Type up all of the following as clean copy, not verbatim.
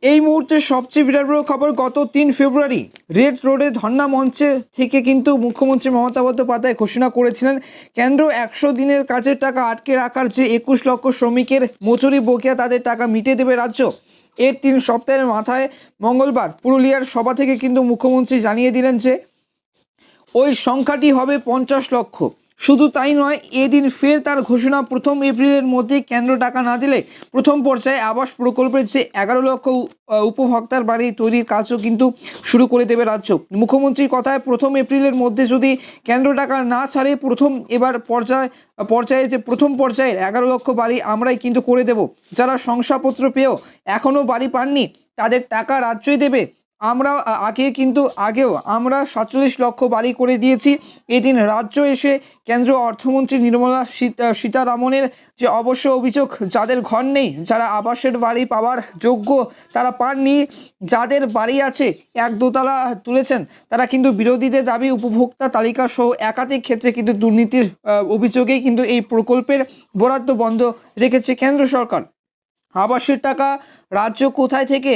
এই মুহূর্তে সবচেয়ে বিরাট বড় খবর, গত ৩ ফেব্রুয়ারি রেড রোডে ধর্ণা মঞ্চে থেকে কিন্তু মুখ্যমন্ত্রী মমতা বন্দ্যোপাধ্যায় ঘোষণা করেছিলেন কেন্দ্র ১০০ দিনের কাজের টাকা আটকে রাখার যে ২১ লক্ষ শ্রমিকের মজুরি বকেয়া তাদের টাকা মিটিয়ে দেবে রাজ্য। এর ৩ সপ্তাহের মাথায় মঙ্গলবার পুরুলিয়ার সভা থেকে কিন্তু মুখ্যমন্ত্রী জানিয়ে দিলেন যে ওই সংখ্যাটি হবে ৫০ লক্ষ। শুধু তাই নয়, এদিন ফের তার ঘোষণা ১ম এপ্রিলের মধ্যে কেন্দ্র টাকা না দিলে প্রথম পর্যায়ে আবাস প্রকল্পের যে ১১ লক্ষ উপভোক্তার বাড়ি তৈরির কাজও কিন্তু শুরু করে দেবে রাজ্য। মুখ্যমন্ত্রীর কথায় ১ম এপ্রিলের মধ্যে যদি কেন্দ্র টাকা না ছাড়ে পর্যায়ে যে প্রথম পর্যায়ের ১১ লক্ষ বাড়ি আমরাই কিন্তু করে দেব। যারা শংসাপত্র পেয়েও এখনও বাড়ি পাননি তাদের টাকা রাজ্যই দেবে। আগেও আমরা ৪৭ লক্ষ বাড়ি করে দিয়েছি। এদিন রাজ্য এসে কেন্দ্রীয় অর্থমন্ত্রী নির্মলা সীতারামনের যে অবশ্য অভিযোগ, যাদের ঘর নেই, যারা আবাসের বাড়ি পাওয়ার যোগ্য তারা পাননি, যাদের বাড়ি আছে এক দোতলা তুলেছেন, তারা কিন্তু বিরোধীদের দাবি উপভোক্তা তালিকা সহ একাধিক ক্ষেত্রে কিন্তু দুর্নীতির অভিযোগেই কিন্তু এই প্রকল্পের বরাদ্দ বন্ধ রেখেছে কেন্দ্র সরকার। আবাসের টাকা রাজ্য কোথায় থেকে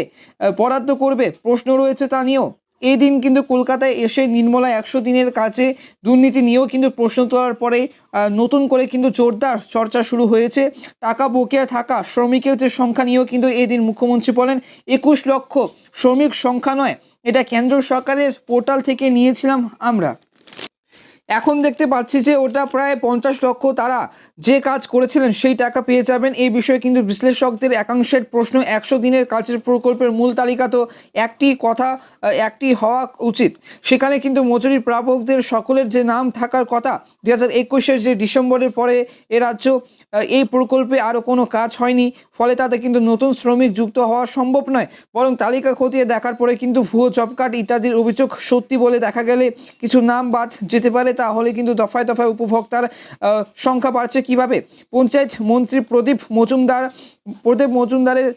বরাদ্দ করবে প্রশ্ন রয়েছে তা নিয়েও। এই দিন কিন্তু কলকাতায় এসে নির্মলা ১০০ দিনের কাজে দুর্নীতি নিয়েও কিন্তু প্রশ্ন তোলার পরে নতুন করে কিন্তু জোরদার চর্চা শুরু হয়েছে। টাকা বকেয়া থাকা শ্রমিকের যে সংখ্যা নিয়েও কিন্তু এই দিন মুখ্যমন্ত্রী বলেন ২১ লক্ষ শ্রমিক সংখ্যা নয়, এটা কেন্দ্র সরকারের পোর্টাল থেকে নিয়েছিলাম আমরা। এখন দেখতে পাচ্ছি যে ওটা প্রায় ৫০ লক্ষ, তারা যে কাজ করেছিলেন সেই টাকা পেয়ে যাবেন। এই বিষয়ে কিন্তু বিশ্লেষকদের একাংশের প্রশ্ন, ১০০ দিনের কাজের প্রকল্পের মূল তালিকা তো একটি হওয়া উচিত। সেখানে কিন্তু মজুরি প্রাপকদের সকলের যে নাম থাকার কথা। ২০২১-এর যে ডিসেম্বরের পরে এ রাজ্য এই প্রকল্পে আরও কোনো কাজ হয়নি, ফলে তাতে কিন্তু নতুন শ্রমিক যুক্ত হওয়া সম্ভব নয়। বরং তালিকা খতিয়ে দেখার পরে কিন্তু ভুয়ো জব কার্ড ইত্যাদির অভিযোগ সত্যি বলে দেখা গেলে কিছু নাম বাদ যেতে পারে। তাহলে কিন্তু দফায় দফায় উপভোক্তার সংখ্যা বাড়ছে কীভাবে? পঞ্চায়েত মন্ত্রী প্রদীপ মজুমদারের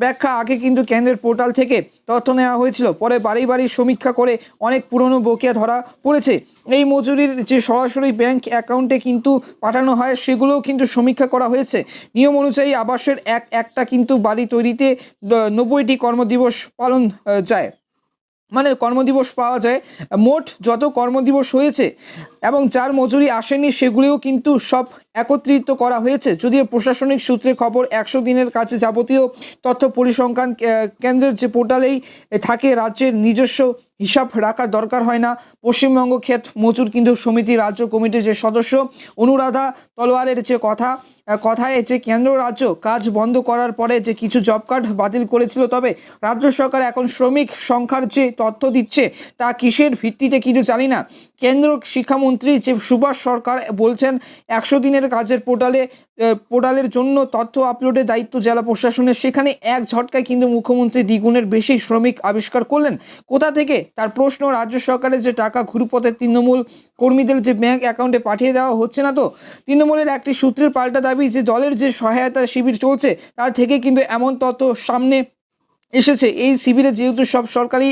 ব্যাখ্যা, আগে কিন্তু কেন্দ্রের পোর্টাল থেকে তথ্য নেওয়া হয়েছিল, পরে বাড়ি বাড়ি সমীক্ষা করে অনেক পুরনো বকেয়া ধরা পড়েছে। এই মজুরির যে সরাসরি ব্যাংক অ্যাকাউন্টে কিন্তু পাঠানো হয় সেগুলোও কিন্তু সমীক্ষা করা হয়েছে। নিয়ম অনুযায়ী আবাসের একটা কিন্তু বাড়ি তৈরিতে ৯০টি কর্মদিবস কর্মদিবস পাওয়া যায়। মোট যত কর্মদিবস হয়েছে এবং যার মজুরি আসেনি সেগুলিও কিন্তু সব একত্রিত করা হয়েছে। যদিও প্রশাসনিক সূত্রে খবর ১০০ দিনের কাছে যাবতীয় তথ্য পরিসংখ্যান কেন্দ্রের যে পোর্টালেই থাকে, রাজ্যের নিজস্ব হিসাব রাখার দরকার হয় না। পশ্চিমবঙ্গ ক্ষেত মজুর কিন্তু সমিতি রাজ্য কমিটির যে সদস্য অনুরাধা তলোয়ারের যে কথায় যে কেন্দ্র রাজ্য কাজ বন্ধ করার পরে যে কিছু জব কার্ড বাতিল করেছিল, তবে রাজ্য সরকার এখন শ্রমিক সংখ্যার যে তথ্য দিচ্ছে তা কিসের ভিত্তিতে কিন্তু জানি না। কেন্দ্র শিক্ষামন্ত্রী যে সুভাষ সরকার বলছেন ১০০ দিনের কাজের পোর্টালের জন্য তথ্য আপলোডের দায়িত্ব জেলা প্রশাসনের। সেখানে এক ঝটকায় কিন্তু মুখ্যমন্ত্রী দ্বিগুণের বেশি শ্রমিক আবিষ্কার করলেন। কোথা থেকে? তার প্রশ্ন, রাজ্য সরকারের যে টাকা ঘুরপথে তৃণমূল কর্মীদের যে ব্যাংক অ্যাকাউন্টে পাঠিয়ে দেওয়া হচ্ছে না তো? তৃণমূলের একটি সূত্রের পাল্টা দাবি যে দলের যে সহায়তা শিবির চলছে তার থেকে কিন্তু এমন তথ্য সামনে এসেছে। এই শিবিরে যেহেতু সব সরকারি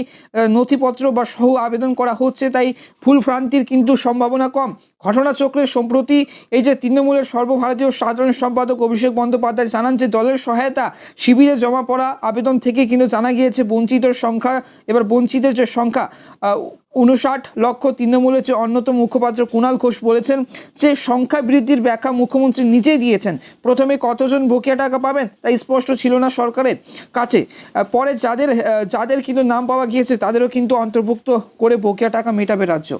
নথিপত্র বা সহ আবেদন করা হচ্ছে, তাই ভুলভ্রান্তির কিন্তু সম্ভাবনা কম। ঘটনাচক্রের সম্প্রতি এই যে তৃণমূলের সর্বভারতীয় সাধারণ সম্পাদক অভিষেক বন্দ্যোপাধ্যায় জানান যে দলের সহায়তা শিবিরে জমা পড়া আবেদন থেকে কিন্তু জানা গিয়েছে বঞ্চিতের যে সংখ্যা ৫৯ লক্ষ। তৃণমূলের যে অন্যতম মুখপাত্র কুণাল ঘোষ বলেছেন যে সংখ্যা বৃদ্ধির ব্যাখ্যা মুখ্যমন্ত্রী নিজেই দিয়েছেন। প্রথমে কতজন বকেয়া টাকা পাবেন তা স্পষ্ট ছিল না সরকারের কাছে। পরে যাদের কিন্তু নাম পাওয়া গিয়েছে তাদেরও কিন্তু অন্তর্ভুক্ত করে বকেয়া টাকা মেটাবে রাজ্য।